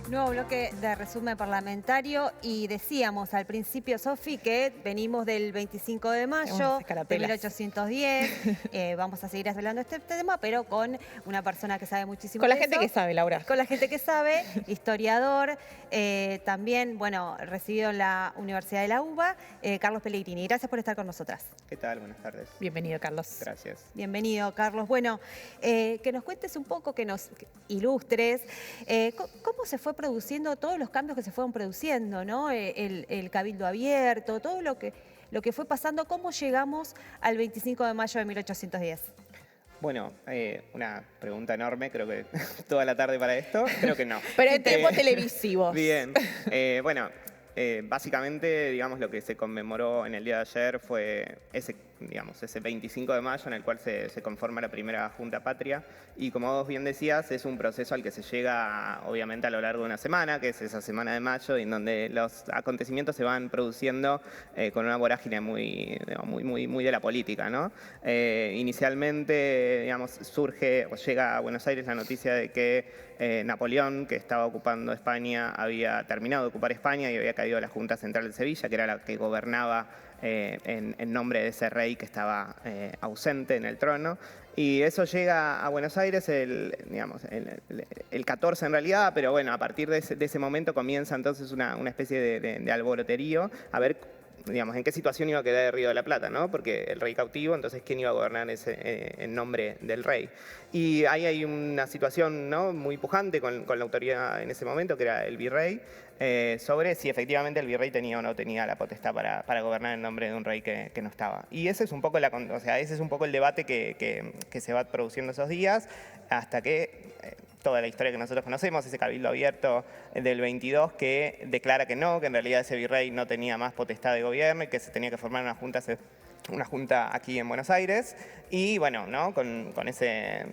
Nuevo bloque de resumen parlamentario y decíamos al principio, Sofi, que venimos del 25 de mayo de 1810. Vamos a seguir hablando de este tema, pero con una persona que sabe muchísimo Con la de gente eso. que sabe, Laura. Con la gente que sabe, historiador, también, bueno, recibido en la Universidad de la UBA, Carlos Pellegrini. Gracias por estar con nosotras. ¿Qué tal? Buenas tardes. Bienvenido, Carlos. Gracias. Bienvenido, Carlos. Bueno, que nos cuentes un poco, que nos ilustres, cómo se fue produciendo, todos los cambios que se fueron produciendo, ¿no? El cabildo abierto, todo lo que fue pasando, cómo llegamos al 25 de mayo de 1810. Bueno, una pregunta enorme, creo que toda la tarde para esto, creo que no. Pero en tiempos televisivos. Bien, bueno, básicamente, digamos, lo que se conmemoró en el día de ayer fue ese 25 de mayo en el cual se conforma la primera Junta Patria. Y como vos bien decías, es un proceso al que se llega, obviamente, a lo largo de una semana, que es esa semana de mayo, en donde los acontecimientos se van produciendo con una vorágine muy de la política, ¿no? Inicialmente, digamos, surge o llega a Buenos Aires la noticia de que Napoleón, que estaba ocupando España, había terminado de ocupar España y había caído a la Junta Central de Sevilla, que era la que gobernaba en nombre de ese rey que estaba ausente en el trono. Y eso llega a Buenos Aires el 14 en realidad, pero bueno, a partir de ese momento comienza entonces una especie de alboroterío, a ver, digamos, en qué situación iba a quedar el Río de la Plata, ¿no? Porque el rey cautivo, entonces, ¿quién iba a gobernar en nombre del rey? Y ahí hay una situación, ¿no?, muy pujante con la autoridad en ese momento, que era el virrey, sobre si efectivamente el virrey tenía o no tenía la potestad para gobernar en nombre de un rey que no estaba. Y ese es un poco ese es un poco el debate que se va produciendo esos días, hasta que toda la historia que nosotros conocemos, ese cabildo abierto del 22 que declara que no, que en realidad ese virrey no tenía más potestad de gobierno y que se tenía que formar una junta aquí en Buenos Aires. Y bueno, ¿no?, con ese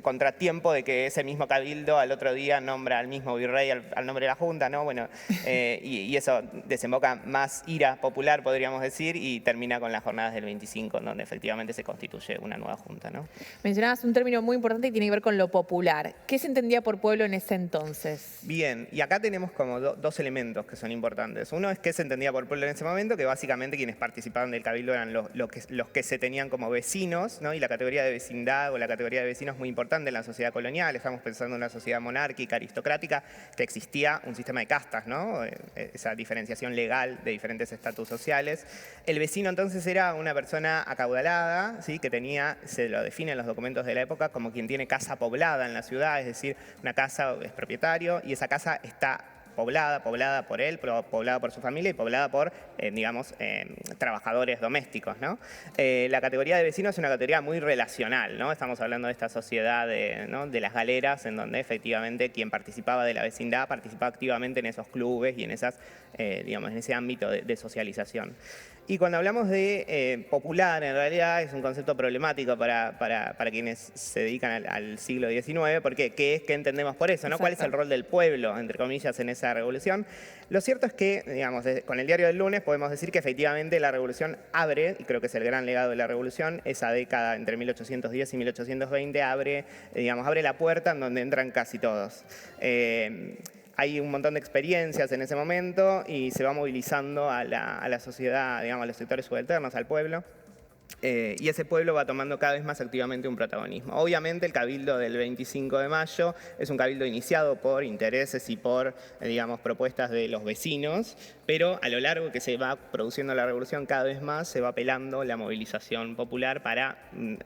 contratiempo de que ese mismo cabildo al otro día nombra al mismo virrey al nombre de la Junta, ¿no? Bueno, y eso desemboca más ira popular, podríamos decir, y termina con las jornadas del 25, en donde efectivamente se constituye una nueva Junta, ¿no? Mencionabas un término muy importante y tiene que ver con lo popular. ¿Qué se entendía por pueblo en ese entonces? Bien, y acá tenemos como dos elementos que son importantes. Uno es qué se entendía por pueblo en ese momento, que básicamente quienes participaban del cabildo eran los que se tenían como vecinos, ¿no? Y la categoría de vecindad o la categoría de vecinos es muy importante en la sociedad colonial. Estamos pensando en una sociedad monárquica, aristocrática, que existía un sistema de castas, ¿no? Esa diferenciación legal de diferentes estatus sociales. El vecino entonces era una persona acaudalada, ¿sí?, que tenía, se lo define en los documentos de la época, como quien tiene casa poblada en la ciudad, es decir, una casa es propietario y esa casa está poblada por él, poblada por su familia y poblada por, trabajadores domésticos, ¿no? La categoría de vecino es una categoría muy relacional, ¿no? Estamos hablando de esta sociedad de las galeras, en donde efectivamente quien participaba de la vecindad participaba activamente en esos clubes y en en ese ámbito de socialización. Y cuando hablamos de popular, en realidad es un concepto problemático para quienes se dedican al siglo XIX, porque ¿qué entendemos por eso, ¿no? ¿Cuál es el rol del pueblo, entre comillas, en esa revolución? Lo cierto es que, digamos, con el diario del lunes podemos decir que efectivamente la revolución abre, y creo que es el gran legado de la revolución, esa década entre 1810 y 1820 abre la puerta en donde entran casi todos. Hay un montón de experiencias en ese momento y se va movilizando a la sociedad, digamos, a los sectores subalternos, al pueblo. Y ese pueblo va tomando cada vez más activamente un protagonismo. Obviamente el cabildo del 25 de mayo es un cabildo iniciado por intereses y por, propuestas de los vecinos, pero a lo largo que se va produciendo la revolución cada vez más se va apelando la movilización popular para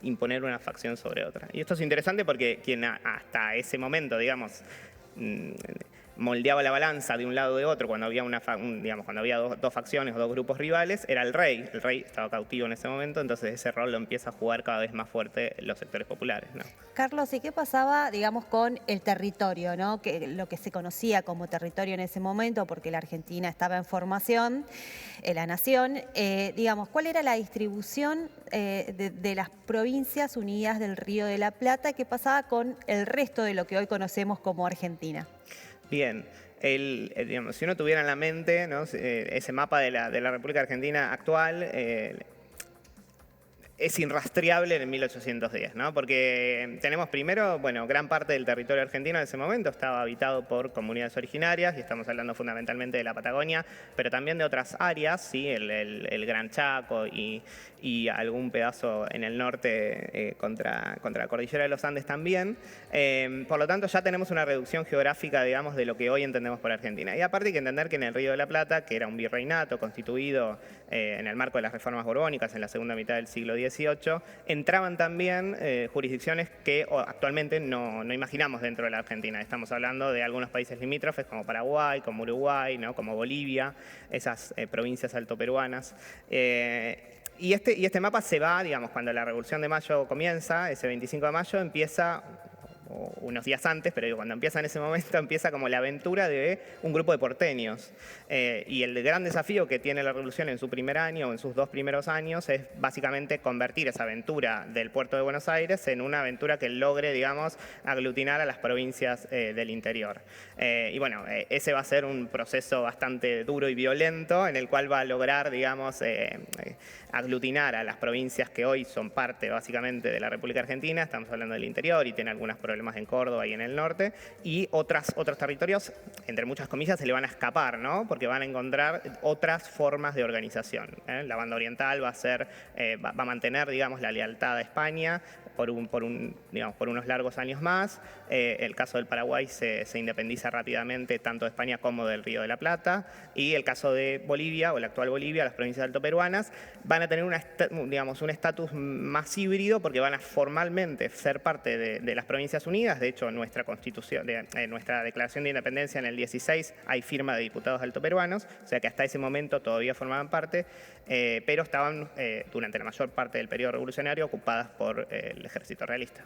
imponer una facción sobre otra. Y esto es interesante porque quien hasta ese momento, moldeaba la balanza de un lado o de otro cuando había, cuando había dos facciones o dos grupos rivales, era el rey. El rey estaba cautivo en ese momento, entonces ese rol lo empieza a jugar cada vez más fuerte los sectores populares, ¿no? Carlos, ¿y qué pasaba, con el territorio, ¿no? Lo que se conocía como territorio en ese momento, porque la Argentina estaba en formación, la nación, ¿cuál era la distribución de las provincias unidas del Río de la Plata? ¿Qué pasaba con el resto de lo que hoy conocemos como Argentina? Bien, si uno tuviera en la mente, ¿no?, ese mapa de la República Argentina actual, es irrastreable en 1810, ¿no? Porque tenemos primero, bueno, gran parte del territorio argentino en ese momento estaba habitado por comunidades originarias, y estamos hablando fundamentalmente de la Patagonia, pero también de otras áreas, ¿sí? El Gran Chaco y algún pedazo en el norte contra la cordillera de los Andes también. Por lo tanto, ya tenemos una reducción geográfica, digamos, de lo que hoy entendemos por Argentina. Y aparte hay que entender que en el Río de la Plata, que era un virreinato constituido en el marco de las reformas borbónicas en la segunda mitad del siglo XVIII, entraban también jurisdicciones que actualmente no imaginamos dentro de la Argentina. Estamos hablando de algunos países limítrofes como Paraguay, como Uruguay, ¿no? Como Bolivia, esas provincias altoperuanas. Y este mapa se va, digamos, cuando la Revolución de Mayo comienza, ese 25 de mayo, empieza, o unos días antes, pero cuando empieza en ese momento, empieza como la aventura de un grupo de porteños. Y el gran desafío que tiene la Revolución en su primer año o en sus 2 primeros años es básicamente convertir esa aventura del puerto de Buenos Aires en una aventura que logre, digamos, aglutinar a las provincias del interior. Y bueno, ese va a ser un proceso bastante duro y violento en el cual va a lograr, digamos, aglutinar a las provincias que hoy son parte básicamente de la República Argentina. Estamos hablando del interior y tiene algunos problemas en Córdoba y en el norte, y otros territorios, entre muchas comillas, se le van a escapar, ¿no? Porque van a encontrar otras formas de organización. La banda oriental va a mantener, digamos, la lealtad a España por unos largos años más. El caso del Paraguay se independiza rápidamente tanto de España como del Río de la Plata, y el caso de Bolivia, o la actual Bolivia, las provincias altoperuanas, van a tener un estatus más híbrido, porque van a formalmente ser parte de las Provincias Unidas. De hecho, nuestra Constitución, nuestra Declaración de Independencia en el 16 hay firma de diputados altoperuanos, o sea que hasta ese momento todavía formaban parte, pero estaban durante la mayor parte del periodo revolucionario ocupadas por el ejército realista.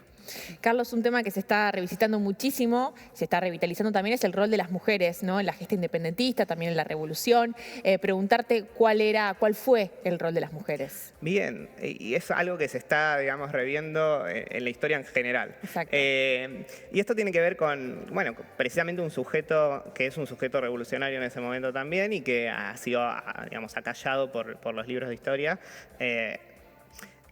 Carlos, un tema que se está revisitando muchísimo, se está revitalizando también, es el rol de las mujeres, ¿no? En la gesta independentista, también en la revolución. Preguntarte cuál fue el rol de las mujeres. Bien, y es algo que se está, digamos, reviendo en la historia en general. Exacto. Y esto tiene que ver con, bueno, precisamente un sujeto que es un sujeto revolucionario en ese momento también, y que ha sido, digamos, acallado por los libros de historia.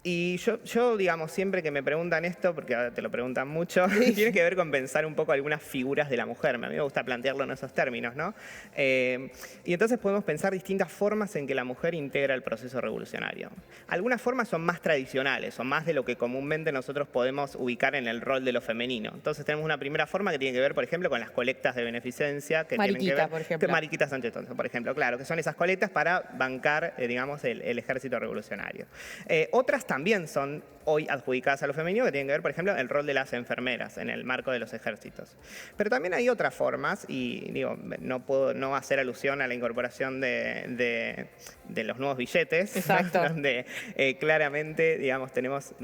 Y yo, digamos, siempre que me preguntan esto, porque ahora te lo preguntan mucho, tiene que ver con pensar un poco algunas figuras de la mujer. A mí me gusta plantearlo en esos términos, ¿no? Y entonces podemos pensar distintas formas en que la mujer integra el proceso revolucionario. Algunas formas son más tradicionales, son más de lo que comúnmente nosotros podemos ubicar en el rol de lo femenino. Entonces tenemos una primera forma que tiene que ver, por ejemplo, con las colectas de beneficencia. Que Mariquita, tienen que ver, por ejemplo. Mariquita Sánchez, por ejemplo, claro, que son esas colectas para bancar, digamos, el ejército revolucionario. Otras también son hoy adjudicadas a lo femenino, que tienen que ver, por ejemplo, el rol de las enfermeras en el marco de los ejércitos. Pero también hay otras formas, y digo, no puedo no hacer alusión a la incorporación de los nuevos billetes. Exacto. Donde claramente, digamos, tenemos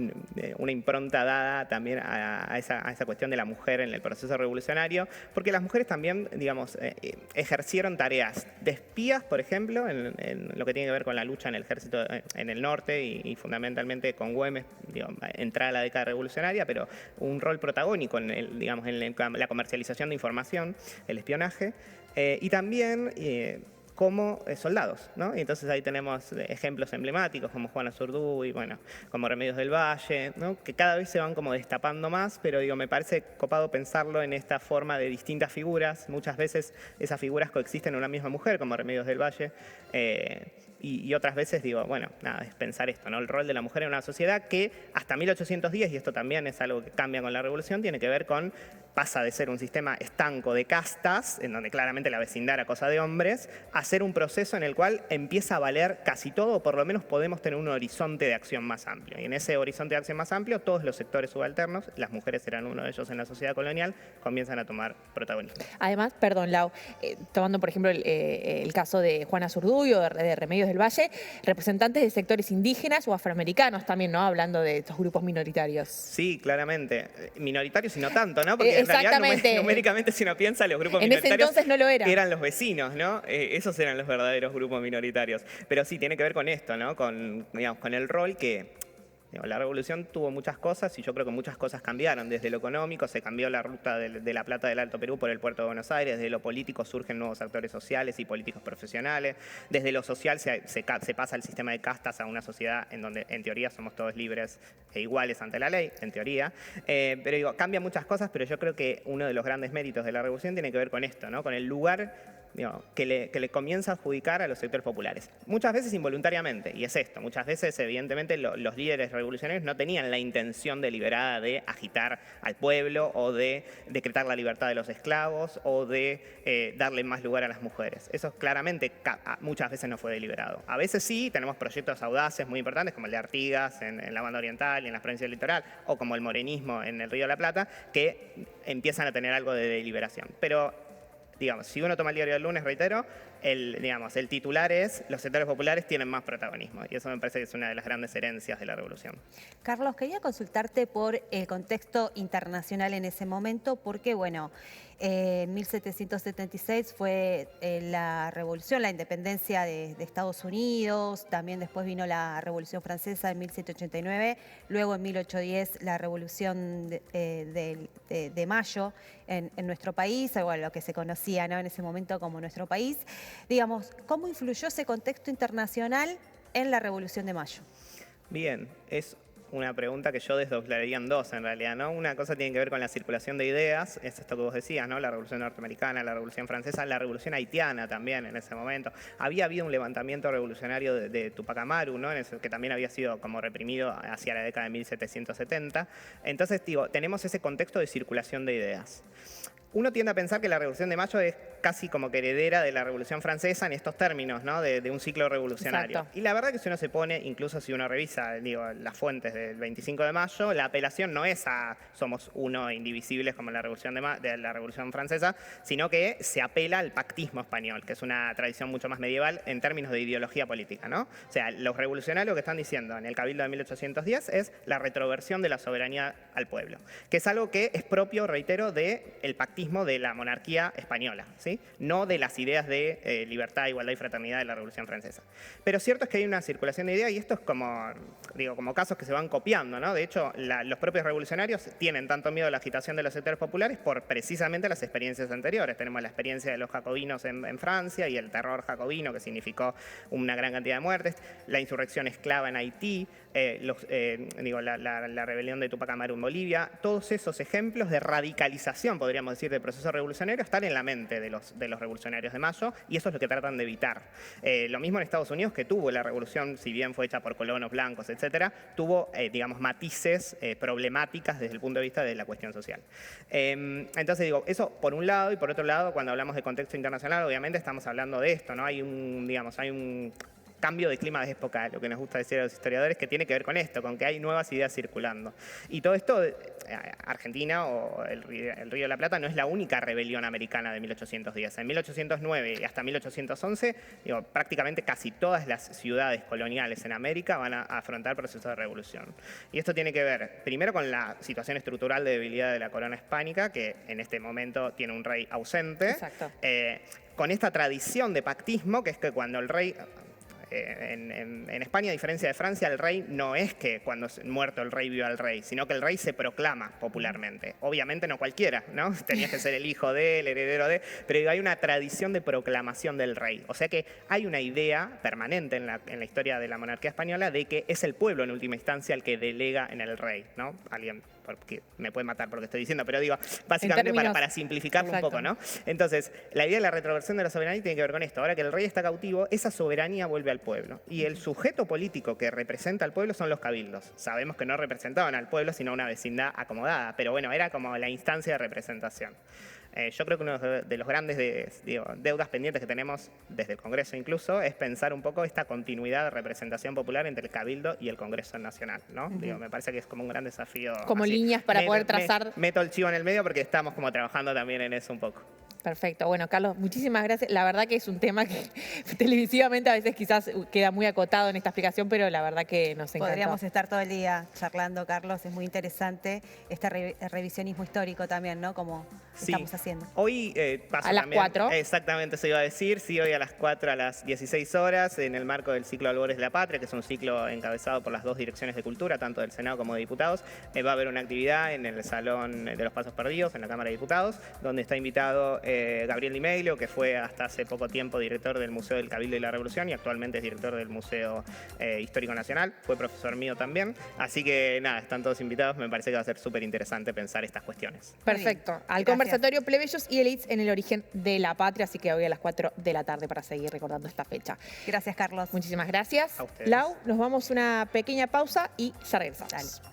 una impronta dada también a esa cuestión de la mujer en el proceso revolucionario, porque las mujeres también, digamos, ejercieron tareas de espías, por ejemplo, en lo que tiene que ver con la lucha en el ejército en el norte, y fundamentalmente con Güemes, entrada a la década revolucionaria, pero un rol protagónico en la comercialización de información, el espionaje, y también como soldados, ¿no? Y entonces ahí tenemos ejemplos emblemáticos como Juana Zurduy, bueno, como Remedios del Valle, ¿no? Que cada vez se van como destapando más, pero me parece copado pensarlo en esta forma de distintas figuras. Muchas veces esas figuras coexisten en una misma mujer, como Remedios del Valle, y otras veces bueno, nada, es pensar esto, ¿no? El rol de la mujer en una sociedad que hasta 1810, y esto también es algo que cambia con la revolución, tiene que ver con, pasa de ser un sistema estanco de castas, en donde claramente la vecindad era cosa de hombres, a ser un proceso en el cual empieza a valer casi todo, o por lo menos podemos tener un horizonte de acción más amplio. Y en ese horizonte de acción más amplio, todos los sectores subalternos, las mujeres eran uno de ellos en la sociedad colonial, comienzan a tomar protagonismo. Además, perdón, Lau, tomando por ejemplo el caso de Juana Zurduy o de Remedios del Valle, representantes de sectores indígenas o afroamericanos también, ¿no? Hablando de estos grupos minoritarios. Sí, claramente. Minoritarios y no tanto, ¿no? Porque en realidad numéricamente, si uno piensa, los grupos en minoritarios ese entonces no lo eran los vecinos, ¿no? Esos eran los verdaderos grupos minoritarios. Pero sí, tiene que ver con esto, ¿no? Con el rol que Digo, la revolución tuvo muchas cosas y yo creo que muchas cosas cambiaron. Desde lo económico se cambió la ruta de la plata del Alto Perú por el puerto de Buenos Aires, desde lo político surgen nuevos actores sociales y políticos profesionales, desde lo social se pasa el sistema de castas a una sociedad en donde en teoría somos todos libres e iguales ante la ley, en teoría. Pero digo, cambian muchas cosas, pero yo creo que uno de los grandes méritos de la revolución tiene que ver con esto, ¿no? Con el lugar que le comienza a adjudicar a los sectores populares. Muchas veces involuntariamente, y es esto, muchas veces evidentemente los líderes revolucionarios no tenían la intención deliberada de agitar al pueblo o de decretar la libertad de los esclavos o de darle más lugar a las mujeres. Eso claramente muchas veces no fue deliberado. A veces sí, tenemos proyectos audaces muy importantes como el de Artigas en la banda oriental y en las provincias del litoral, o como el morenismo en el Río de la Plata, que empiezan a tener algo de deliberación. Pero digamos, si uno toma el diario del lunes, reitero, el titular es los sectores populares tienen más protagonismo. Y eso me parece que es una de las grandes herencias de la revolución. Carlos, quería consultarte por el contexto internacional en ese momento, porque, bueno, en 1776 fue la revolución, la independencia de Estados Unidos, también después vino la Revolución Francesa en 1789, luego en 1810 la Revolución de Mayo en nuestro país, bueno, lo que se conocía, ¿no?, en ese momento como nuestro país. Digamos, ¿cómo influyó ese contexto internacional en la Revolución de Mayo? Bien, es una pregunta que yo desdoblaría en dos en realidad, ¿no? Una cosa tiene que ver con la circulación de ideas, es esto que vos decías, ¿no? La Revolución Norteamericana, la Revolución Francesa, la Revolución Haitiana también en ese momento. Había habido un levantamiento revolucionario de Tupac Amaru, ¿no? Que también había sido como reprimido hacia la década de 1770. Entonces, digo, tenemos ese contexto de circulación de ideas. Uno tiende a pensar que la Revolución de Mayo es casi como que heredera de la Revolución Francesa en estos términos, ¿no? De un ciclo revolucionario. Exacto. Y la verdad que si uno se pone, incluso si uno revisa, las fuentes del 25 de mayo, la apelación no es a somos uno indivisibles como la Revolución de la Revolución Francesa, sino que se apela al pactismo español, que es una tradición mucho más medieval en términos de ideología política, ¿no? O sea, los revolucionarios que están diciendo en el Cabildo de 1810 es la retroversión de la soberanía al pueblo, que es algo que es propio, reitero, del pactismo de la monarquía española, ¿sí? No de las ideas de libertad, igualdad y fraternidad de la Revolución Francesa. Pero cierto es que hay una circulación de ideas y esto es como casos que se van copiando, ¿no? De hecho, los propios revolucionarios tienen tanto miedo a la agitación de los sectores populares por precisamente las experiencias anteriores. Tenemos la experiencia de los jacobinos en Francia y el terror jacobino que significó una gran cantidad de muertes, la insurrección esclava en Haití, la rebelión de Tupac Amaru en Bolivia. Todos esos ejemplos de radicalización, podríamos decir, del proceso revolucionario están en la mente de los revolucionarios de Mayo y eso es lo que tratan de evitar. Lo mismo en Estados Unidos, que tuvo la revolución, si bien fue hecha por colonos blancos, etcétera, tuvo, matices problemáticas desde el punto de vista de la cuestión social. Entonces, digo, eso por un lado, y por otro lado, cuando hablamos de contexto internacional, obviamente estamos hablando de esto, ¿no? Hay un cambio de clima de época, lo que nos gusta decir a los historiadores, que tiene que ver con esto, con que hay nuevas ideas circulando. Y todo esto, Argentina o el Río de la Plata no es la única rebelión americana de 1810. En 1809 y hasta 1811, prácticamente casi todas las ciudades coloniales en América van a afrontar procesos de revolución. Y esto tiene que ver, primero, con la situación estructural de debilidad de la corona hispánica, que en este momento tiene un rey ausente. Exacto. Con esta tradición de pactismo, que es que cuando el rey... En España, a diferencia de Francia, el rey no es que cuando es muerto el rey viva al rey, sino que el rey se proclama popularmente. Obviamente no cualquiera, ¿no? Tenías que ser el hijo de él, heredero de, pero hay una tradición de proclamación del rey. O sea que hay una idea permanente en la historia de la monarquía española de que es el pueblo en última instancia el que delega en el rey, ¿no? Alguien porque me puede matar por lo que estoy diciendo, pero digo, básicamente para simplificarlo un poco, ¿no? Entonces, la idea de la retroversión de la soberanía tiene que ver con esto. Ahora que el rey está cautivo, esa soberanía vuelve al pueblo. Y el sujeto político que representa al pueblo son los cabildos. Sabemos que no representaban al pueblo, sino una vecindad acomodada, pero bueno, era como la instancia de representación. Yo creo que uno de los grandes deudas pendientes que tenemos desde el Congreso incluso es pensar un poco esta continuidad de representación popular entre el Cabildo y el Congreso Nacional, ¿no? Me parece que es como un gran desafío. Como líneas para poder trazar. Meto el chivo en el medio porque estamos como trabajando también en eso un poco. Perfecto. Bueno, Carlos, muchísimas gracias. La verdad que es un tema que televisivamente a veces quizás queda muy acotado en esta explicación, pero la verdad que nos encantó. Podríamos estar todo el día charlando, Carlos. Es muy interesante este revisionismo histórico también, ¿no? Como Sí. estamos haciendo. Hoy paso A las también- 4. Exactamente, eso iba a decir. Sí, hoy a las 4 a las 16 horas, en el marco del ciclo Albores de la Patria, que es un ciclo encabezado por las dos direcciones de cultura, tanto del Senado como de Diputados, va a haber una actividad en el Salón de los Pasos Perdidos, en la Cámara de Diputados, donde está invitado Gabriel Di Meglio, que fue hasta hace poco tiempo director del Museo del Cabildo y la Revolución y actualmente es director del Museo Histórico Nacional. Fue profesor mío también. Así que nada, están todos invitados. Me parece que va a ser súper interesante pensar estas cuestiones. Perfecto. Al Gracias. conversatorio Plebeyos y Elites en el origen de la patria, así que hoy a las 4 de la tarde para seguir recordando esta fecha. Gracias, Carlos. Muchísimas gracias. A ustedes. Lau, nos vamos a una pequeña pausa y ya regresamos. Dale.